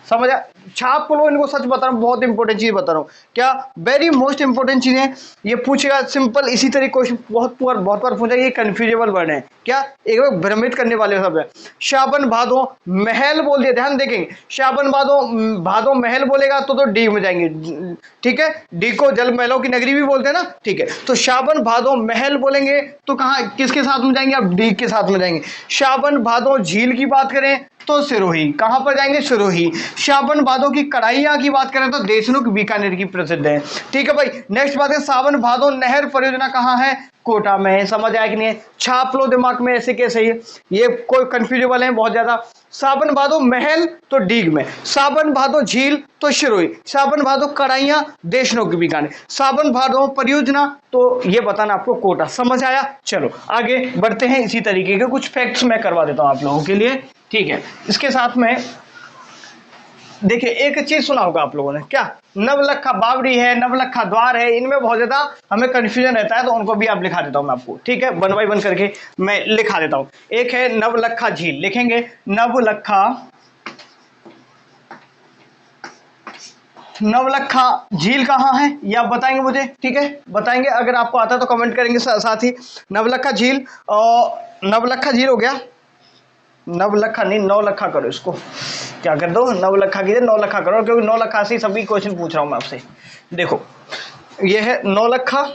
समझ आ, छाप लो इनको, सच बता रहा हूँ, बहुत इंपॉर्टेंट चीज बता रहा हूँ। क्या वेरी मोस्ट इंपॉर्टेंट चीजें ये पूछेगा, सिंपल इसी तरीके क्वेश्चन बहुत बार पूछा। ये कंफ्यूजेबल वर्ड है, क्या एक बार भ्रमित करने वाले शब्द है। श्रावण भादो महल बोल दिया, ध्यान देखेंगे। श्रावण भादो भादो महल बोलेगा तो डी में जाएंगे। ठीक है, डी को जल महलों की नगरी भी बोलते हैं ना। ठीक है, तो श्रावण भादो महल बोलेंगे तो कहाँ किसके साथ में जाएंगे, आप डी के साथ में जाएंगे। श्रावण भादो झील की बात करें तो सिरोही। कहां पर जाएंगे, सिरोही। सावन भादो की कढ़ाइयां की बात करें तो देशनोक बीकानेर की प्रसिद्ध है। ठीक है भाई, नेक्स्ट बात है सावन भादो नहर परियोजना कहां है, कोटा में। समझ आया कि नहीं, छाप लो दिमाग में, ऐसे कैसे ये कोई कंफ्यूजेबल है बहुत ज्यादा। सावन भादो महल तो डीग में, सावन भादो झील तो सिरोही, सावन भादो कढ़ाइयां देशनोक बीकानेर, सावन भादो परियोजना तो ये बताना आपको कोटा। समझ आया, चलो आगे बढ़ते हैं। इसी तरीके के कुछ फैक्ट्स मैं करवा देता हूं आप लोगों के लिए। ठीक है, इसके साथ में देखिए एक चीज सुना होगा आप लोगों ने, क्या नवलखा बावड़ी है, नवलखा द्वार है, इनमें बहुत ज्यादा हमें कंफ्यूजन रहता है, तो उनको भी आप लिखा देता हूं मैं आपको। ठीक है, वन बाई वन करके मैं लिखा देता हूं। एक है नवलखा झील, लिखेंगे नवलखा नवलखा झील कहाँ है ये आप बताएंगे मुझे, ठीक है बताएंगे, अगर आपको आता है तो कमेंट करेंगे साथ ही। नवलखा झील, और नवलखा झील हो गया, नवलखा नहीं नौलखा करो इसको, क्या कर दो नवलखा की नौलखा करो, क्योंकि नौलखा से ही सभी क्वेश्चन पूछ रहा हूं मैं आपसे। देखो ये है नौलखा,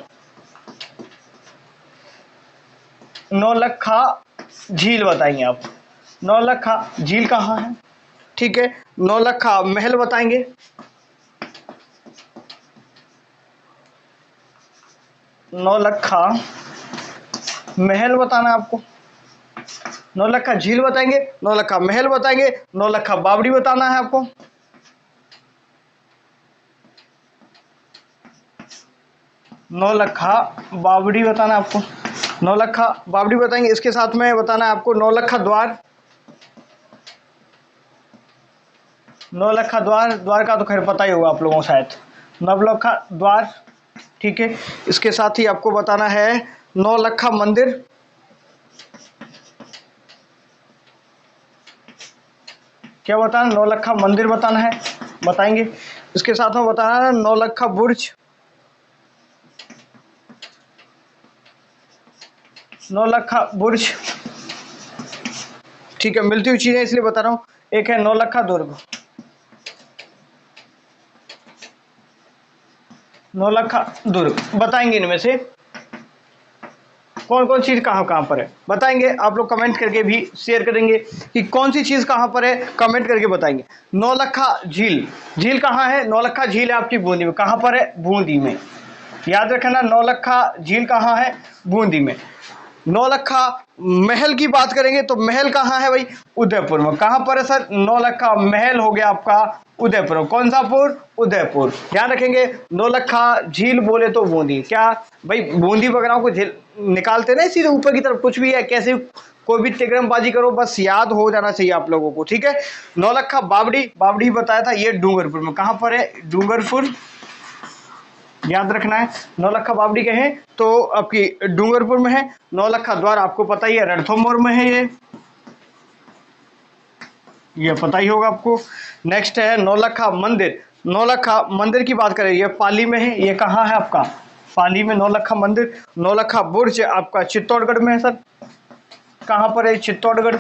नौलखा झील बताएंगे आप, नौलखा झील कहाँ है, ठीक है। नौलखा महल बताएंगे, नौलखा महल बताना है आपको, नौलखा झील बताएंगे, नौलखा महल बताएंगे, नौलखा बावड़ी बताना है आपको, नौलखा बावड़ी बताना है आपको, नौलखा बावड़ी बताएंगे। इसके साथ में बताना है आपको नौलखा द्वार, नौलखा द्वार, द्वार का तो खैर पता ही होगा आप लोगों को शायद, नवलखा द्वार, ठीक है। इसके साथ ही आपको बताना है नौलखा मंदिर, क्या बताना, नौलखा मंदिर बताना है, बताएंगे। इसके साथ में बताना है नौलखा बुर्ज, नौलखा बुर्ज, ठीक है मिलती हुई चीजें इसलिए बता रहा हूं। एक है नौलखा दुर्ग, नौलखा दुर्ग बताएंगे, इनमें से कौन कौन चीज कहाँ कहाँ पर है बताएंगे। आप लोग कमेंट करके भी शेयर करेंगे कि कौन सी चीज कहाँ पर है, कमेंट करके बताएंगे। नौलखा झील, झील कहाँ है, नौलखा झील है आपकी बूंदी में, कहाँ पर है, बूंदी में, याद रखना नौलखा झील कहाँ है, बूंदी में। नौलखा महल की बात करेंगे तो महल कहाँ है भाई, उदयपुर में, कहाँ पर है सर, नौलखा महल हो गया आपका उदयपुर में, कौन सा पुर, उदयपुर, ध्यान रखेंगे। नौलखा झील बोले तो बूंदी, क्या भाई बूंदी वगैरह को झील निकालते ना सीधे ऊपर की तरफ, कुछ भी है कैसे कोई भी तिग्रमबाजी करो, बस याद हो जाना चाहिए आप लोगों को, ठीक है। नौलखा बावड़ी, बावड़ी बताया था ये डूंगरपुर में, कहाँ पर है, डूंगरपुर, याद रखना है। नौलखा बावड़ी कहें तो आपकी डूंगरपुर में है। नौलखा द्वार आपको पता ही है रणथंभौर में है, ये पता ही होगा आपको। नेक्स्ट है नौलखा मंदिर, नौलखा मंदिर की बात करें ये पाली में है, ये कहाँ है आपका, पाली में नौलखा मंदिर। नौलखा बुर्ज आपका चित्तौड़गढ़ में है सर, कहाँ पर है, चित्तौड़गढ़।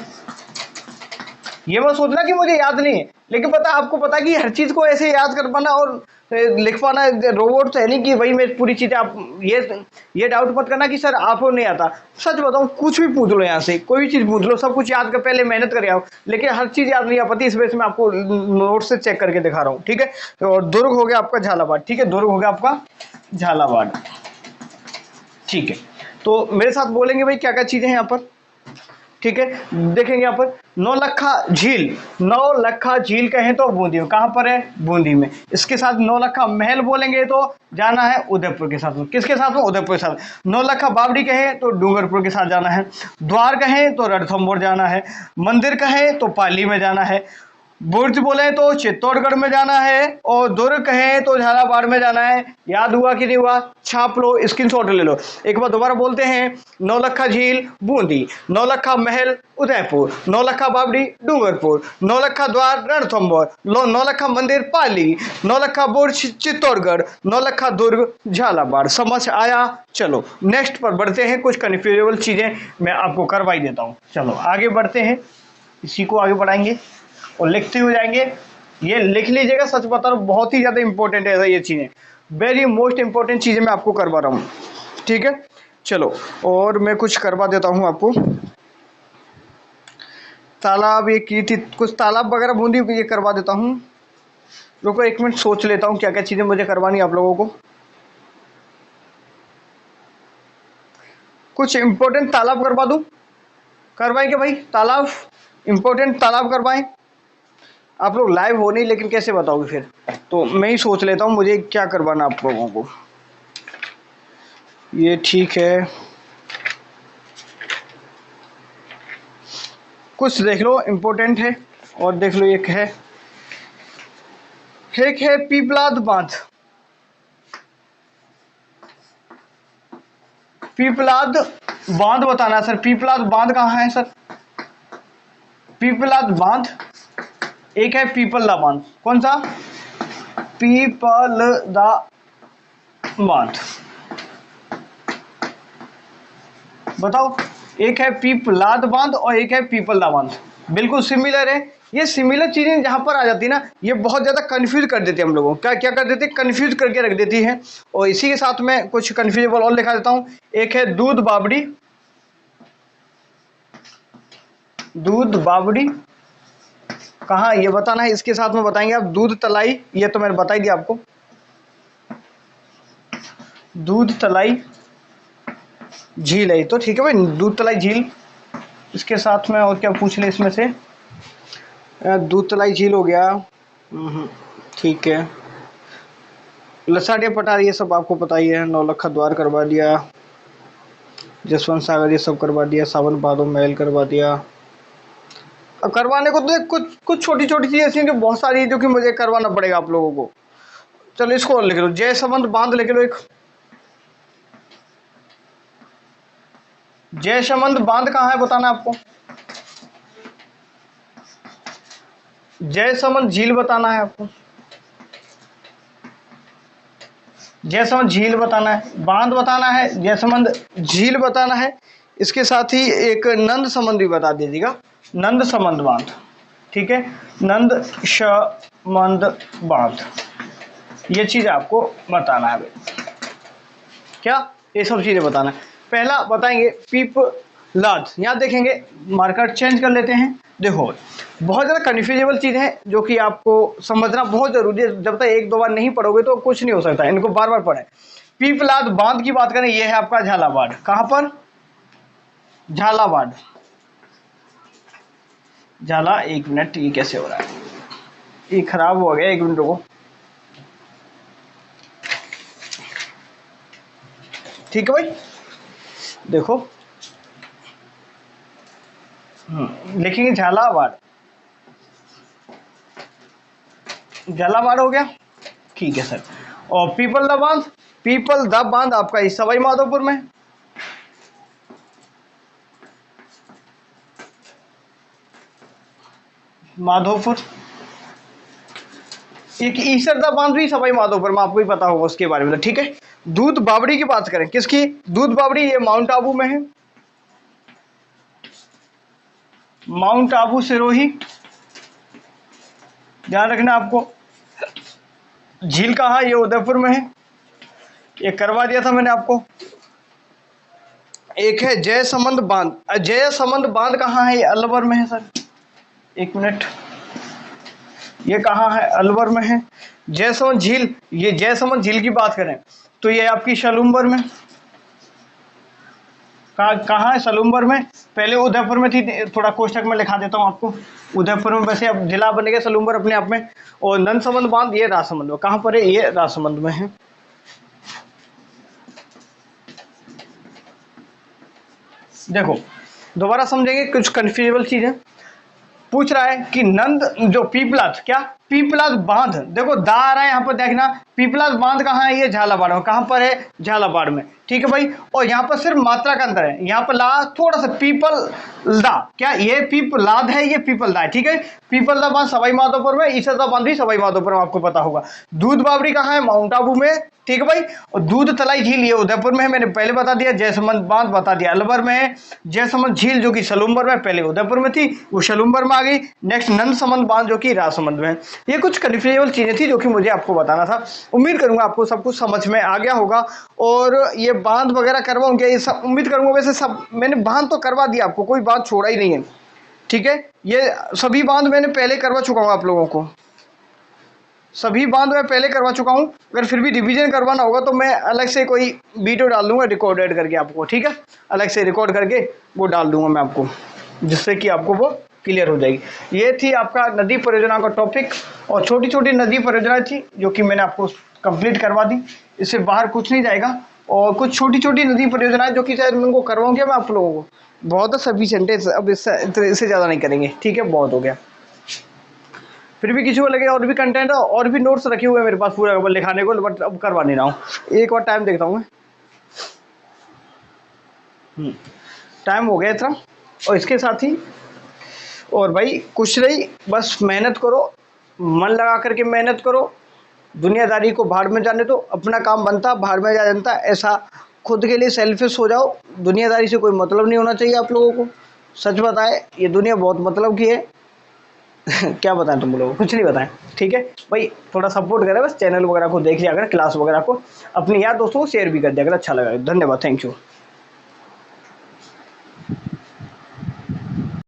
ये मत सोचना कि मुझे याद नहीं है, लेकिन पता आपको पता कि हर चीज को ऐसे याद कर पाना और लिख पाना रोबोट तो है नहीं कि भाई मैं पूरी चीजें, आप ये डाउट मत करना कि सर आपको नहीं आता। सच बताऊं कुछ भी पूछ लो, यहाँ से कोई भी चीज पूछ लो, सब कुछ याद कर पहले मेहनत कर आओ, लेकिन हर चीज याद नहीं आ पाती, इस वजह से मैं आपको नोट से चेक करके दिखा रहा हूँ, ठीक है। और दुर्ग हो गया आपका झालावाड़, ठीक है, दुर्ग हो गया आपका झालावाड़, ठीक है। तो मेरे साथ बोलेंगे भाई क्या क्या चीजें हैं यहाँ पर, ठीक है। देखेंगे यहाँ पर नौलखा झील, नौलखा झील कहें तो बूंदी में, कहाँ पर है, बूंदी में। इसके साथ नौलखा महल बोलेंगे तो जाना है उदयपुर के साथ में, किसके साथ में, उदयपुर के साथ। नौलखा बावड़ी कहें तो डूंगरपुर के साथ जाना है। द्वार कहें तो रणथंभौर जाना है। मंदिर कहें तो पाली में जाना है। बुर्ज बोले तो चित्तौड़गढ़ में जाना है, और दुर्ग कहें तो झालावाड़ में जाना है। याद हुआ कि नहीं हुआ, छाप लो, स्क्रीनशॉट ले लो। एक बार दोबारा बोलते हैं, नौलखा झील बूंदी, नौलखा महल उदयपुर, नौलखा बावड़ी डूंगरपुर, नौलखा द्वार रणथंभौर, नौलखा मंदिर पाली, नौलखा बुर्ज चित्तौड़गढ़, नौलखा दुर्ग झालावाड़। समझ आया, चलो नेक्स्ट पर बढ़ते हैं, कुछ कन्फ्यूजेबल चीजें मैं आपको करवा ही देता हूँ। चलो आगे बढ़ते हैं, इसी को आगे बढ़ाएंगे और लिखते हुए जाएंगे। ये लिख लीजिएगा, सच बता रहा हूँ बहुत ही ज़्यादा इंपॉर्टेंट है ये चीज़ें, वेरी मोस्ट इंपॉर्टेंट चीज़ें मैं आपको करवा रहा हूँ, ठीक है। चलो और मैं कुछ करवा देता हूँ आपको। तालाब ये की थी, कुछ तालाब वगैरह बूंदी ये करवा देता हूँ। रुको एक मिनट सोच लेता हूँ क्या क्या चीज़ें मुझे करवानी आप लोगों को। कुछ इंपॉर्टेंट तालाब करवा दूँ, करवाएंगे भाई, तालाब इंपॉर्टेंट तालाब करवाएं। आप लोग लाइव हो नहीं, लेकिन कैसे बताओगे फिर, तो मैं ही सोच लेता हूँ मुझे क्या करवाना आप लोगों को। ये ठीक है, कुछ देख लो इम्पोर्टेंट है, और देख लो एक है पीपलाद बांध, पीपलाद बांध बताना है सर। पीपलाद बांध कहाँ है सर, पीपलाद बांध। एक है पीपलदा बांध, कौन सा, पीपलदा बांध। बताओ, एक है पीपलाद बांध और एक है पीपलदा बांध, बिल्कुल सिमिलर है। ये सिमिलर चीजें जहां पर आ जाती है ना, ये बहुत ज्यादा कंफ्यूज कर देती है हम लोगों को। क्या क्या कर देती है? कंफ्यूज करके रख देती है। और इसी के साथ में कुछ कंफ्यूजेबल और लिखा देता हूं। एक है दूध बावड़ी, दूध बावड़ी कहाँ ये बताना है। इसके साथ में बताएंगे आप दूध तलाई, ये तो मैंने बता ही दिया आपको, दूध तलाई झील है तो, ठीक है भाई, दूध तलाई झील। इसके साथ में और क्या पूछ ले इसमें से? दूध तलाई झील हो गया, ठीक है। लसाड़िया पटार ये सब आपको पता ही है। नौलखा द्वार करवा दिया, जसवंत सागर ये सब करवा दिया, सावन भादो महल करवा दिया। अब करवाने को तो कुछ कुछ छोटी छोटी चीजें ऐसी हैं जो बहुत सारी है, जो कि मुझे करवाना पड़ेगा आप लोगों को। चलो इसको और लिख लो, जयसमंद बांध लिख लो। एक जयसमंद बांध कहाँ है बताना आपको। जयसमंद झील बताना है आपको, जयसमंद झील बताना है, बांध बताना है, जयसमंद झील बताना है। इसके साथ ही एक नंद समंद भी बता दीजिएगा, नंद समंद बांध, ठीक है, नंद समंद बांध, ये चीज आपको बताना है भाई। क्या ये सब चीजें बताना है। पहला बताएंगे पीपलाद, यहाँ देखेंगे, मार्कर चेंज कर लेते हैं। देखो बहुत ज़्यादा कन्फ्यूजेबल चीज़ है जो कि आपको समझना बहुत ज़रूरी है। जब तक एक दो बार नहीं पढ़ोगे तो कुछ नहीं हो सकता, इनको बार बार पढ़ें। पीपलाद बांध की बात करें, ये है आपका झालावाड़। कहाँ पर? झालावाड़। झाला, एक मिनट, ये कैसे हो रहा है? ये खराब हो गया, एक मिनट रुको। ठीक है भाई, देखो लिखेंगे झालावाड़, झालावाड़ हो गया, ठीक है सर। और पीपल द बांध, पीपल द बांध आपका इस सवाई माधोपुर में। माधोपुर। एक ईसर द बांध भी सवाई माधोपुर में, आपको ही पता होगा उसके बारे में, ठीक है। दूध बावड़ी की बात करें, किसकी? दूध बावड़ी, ये माउंट आबू में है, माउंट आबू सिरोही, ध्यान रखना आपको। झील कहाँ? ये उदयपुर में है, ये करवा दिया था मैंने आपको। एक है जयसमंद बांध, जयसमंद बांध कहाँ है? ये अलवर में है सर, एक मिनट, ये कहाँ है? अलवर में है। जयसमंद झील, ये जयसमंद झील की बात करें तो ये आपकी सलूम्बर में। कहाँ है? सलूम्बर में। पहले उदयपुर में थी, थोड़ा कोष्टक में लिखा देता हूँ आपको। उदयपुर में, वैसे अब जिला बन गया सलूम्बर अपने आप में। और नंदसमंद बांध ये राजसमंद में। कहाँ पर है? ये राजसमंद में है। देखो दोबारा समझेंगे, कुछ कंफ्यूजेबल चीजें पूछ रहा है कि नंद जो पीपलाद, क्या पीपलाद बांध, देखो दा आ रहा है यहाँ पर, देखना पीपलाद बांध कहाँ है? ये झालावाड़ में। कहाँ पर है? झालावाड़ में, ठीक है भाई। और यहाँ पर सिर्फ मात्रा का अंतर है, यहाँ पर ला थोड़ा सा पीपलदा, क्या ये पीपलाद है, ये पीपलदा है, ठीक है। पीपलदा बांध सवाई माधोपुर में, ईसरदा बांध भी सवाई माधोपुर में, आपको पता होगा। दूध बावड़ी कहाँ है? माउंट आबू में, ठीक है भाई। और दूध तलाई झील ये उदयपुर में है, मैंने पहले बता दिया। जयसमंद बांध बता दिया, अलवर में है। जयसमंद झील जो कि सलूम्बर में, पहले उदयपुर में थी, वो सलूम्बर में आ गई। नेक्स्ट नंदसमंद बांध जो कि राजसमंद में है। ये कुछ कंफ्यूजेबल चीजें थी जो कि मुझे आपको बताना था। उम्मीद करूंगा आपको सब कुछ समझ में आ गया होगा। और ये बांध वगैरह करवाऊंगा, ये सब उम्मीद करूंगा। वैसे सब मैंने बांध तो करवा दिया आपको, कोई बांध छोड़ा ही नहीं है, ठीक है। ये सभी बांध मैंने पहले करवा चुका हूँ आप लोगों को, सभी बांध मैं पहले करवा चुका हूँ। अगर फिर भी रिवीजन करवाना होगा तो मैं अलग से कोई वीडियो डाल दूंगा रिकॉर्डेड करके आपको, ठीक है। अलग से रिकॉर्ड करके वो डाल दूंगा मैं आपको, जिससे कि आपको वो क्लियर हो जाएगी। ये थी आपका नदी परियोजना का टॉपिक, और छोटी छोटी नदी परियोजनाएं थी जो कि मैंने आपको कंप्लीट करवा दी। इससे बाहर कुछ नहीं जाएगा। और कुछ छोटी छोटी नदी परियोजनाएं जो कि शायद मैं उनको करवाऊंगा मैं आप लोगों को, बहुत सफिशिएंट है। अब इससे ज़्यादा नहीं करेंगे, ठीक है, बहुत हो गया। फिर भी किसी को लगे और भी कंटेंट है, और भी नोट्स रखे हुए हैं मेरे पास पूरा लिखाने को, बट अब करवा नहीं रहा हूँ। एक बार टाइम देखता हूँ मैं, टाइम हो गया इतना। और इसके साथ ही और भाई कुछ नहीं, बस मेहनत करो, मन लगा करके मेहनत करो, दुनियादारी को बाहर में जाने दो, अपना काम बनता बाहर में जा जनता, ऐसा खुद के लिए सेल्फिश हो जाओ। दुनियादारी से कोई मतलब नहीं होना चाहिए आप लोगों को। सच बताए, ये दुनिया बहुत मतलब की है। क्या बताएं तुम लोगों को, कुछ नहीं बताएं। ठीक है भाई, थोड़ा सपोर्ट करें बस, चैनल वगैरह को देख लिया अगर, क्लास वगैरह को अपने यार दोस्तों को शेयर भी कर दिया अगर अच्छा लगा। धन्यवाद, थैंक यू।